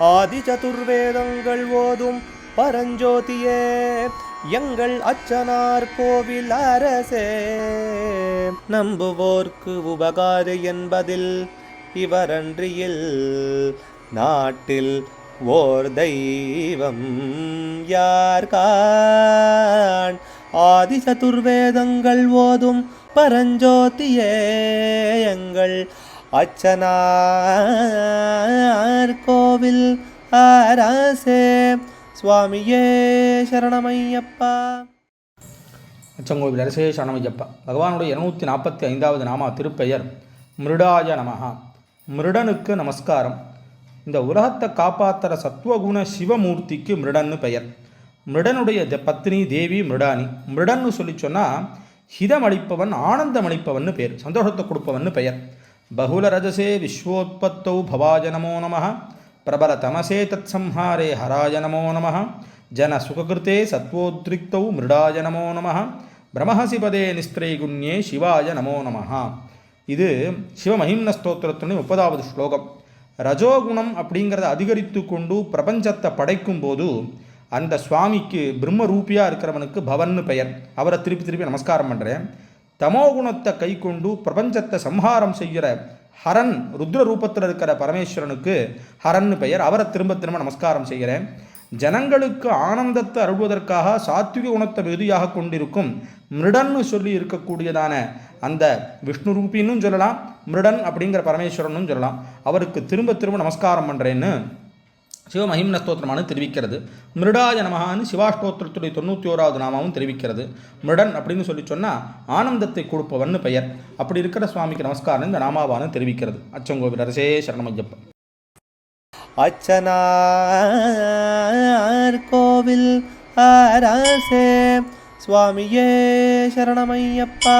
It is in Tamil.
ஆதி சதுர்வேதங்கள் ஓதும் பரஞ்சோதியே எங்கள் அச்சனார் கோவில் அரசே. நம்புவோர்க்கு உபகாரி என்பதில் இவரன்றியில் நாட்டில் ஓர் தெய்வம் யார்கான். ஆதி சதுர்வேதங்கள் ஓதும் பரஞ்சோதியே எங்கள் அச்சனார் கோவில் அரசே. சுவாமியே சரணமையப்பா. அச்சங்கோவில் அரசே சரணமையப்பா. பகவானுடைய 245வது நாமா திருப்பெயர் மிருடாய நமஹா. மிருடனுக்கு நமஸ்காரம். இந்த உலகத்தை காப்பாற்றுற சத்வகுண சிவமூர்த்திக்கு மிருடன்னு பெயர். மிருடனுடைய பத்னி தேவி மிருடானி. மிருடன்னு சொல்லி சொன்னால் ஹிதமளிப்பவன், ஆனந்தமளிப்பவன் பேர், சந்தோஷத்தை கொடுப்பவன் பெயர். பகுல ரஜசே விஸ்வோத்பத்தௌ பவாய நமோ நமः. பிரபல தமசே தத் சம்ஹாரே ஹராய நமோ நமः. ஜன சுககிருத்தே சத்வோத்ரிக்தௌ மிருடாய நமோ நமः. பிரம்மஹசி பதே நிஸ்திரைகுண்யே சிவாய நமோ நமः. இது சிவமஹிம்ன ஸ்தோத்திரத்தினுடைய 30வது ஸ்லோகம். ரஜோகுணம் அப்படிங்கிறத அதிகரித்து கொண்டு பிரபஞ்சத்தை படைக்கும் போது அந்த சுவாமிக்கு பிரம்ம ரூபியாக இருக்கிறவனுக்கு பவன்னு பெயர். அவரை திருப்பி திருப்பி நமஸ்காரம் பண்ணுறேன். தமோகுணத்தை கை கொண்டு பிரபஞ்சத்தை சம்ஹாரம் செய்கிற ஹரன், ருத்ர ரூபத்தில் இருக்கிற பரமேஸ்வரனுக்கு ஹரன்னு பெயர். அவரை திரும்ப திரும்ப நமஸ்காரம் செய்கிறேன். ஜனங்களுக்கு ஆனந்தத்தை அருள்வதற்காக சாத்விக குணத்தை மிகுதியாக கொண்டிருக்கும் மிருடன்னு சொல்லி இருக்கக்கூடியதான அந்த விஷ்ணு ரூபின்னு சொல்லலாம், மிருடன் அப்படிங்கிற பரமேஸ்வரனும் சொல்லலாம். அவருக்கு திரும்ப திரும்ப நமஸ்காரம் பண்ணுறேன்னு சிவமஹிம்ன ஸ்தோத்திரமானு தெரிவிக்கிறது. மிருடாய நமஹான்னு சிவாஷ்டோத்திரத்துடைய 91வது நாமாவும் தெரிவிக்கிறது. மிருடன் அப்படின்னு சொல்லி சொன்னால் ஆனந்தத்தை கொடுப்பவன்னு பெயர். அப்படி இருக்கிற சுவாமிக்கு நமஸ்காரம் இந்த நாமாவானு தெரிவிக்கிறது. அச்சங்கோவில் அரசே சரணமையப்பா. அச்சனார் கோவில் அரசே. சுவாமியே சரணமையப்பா.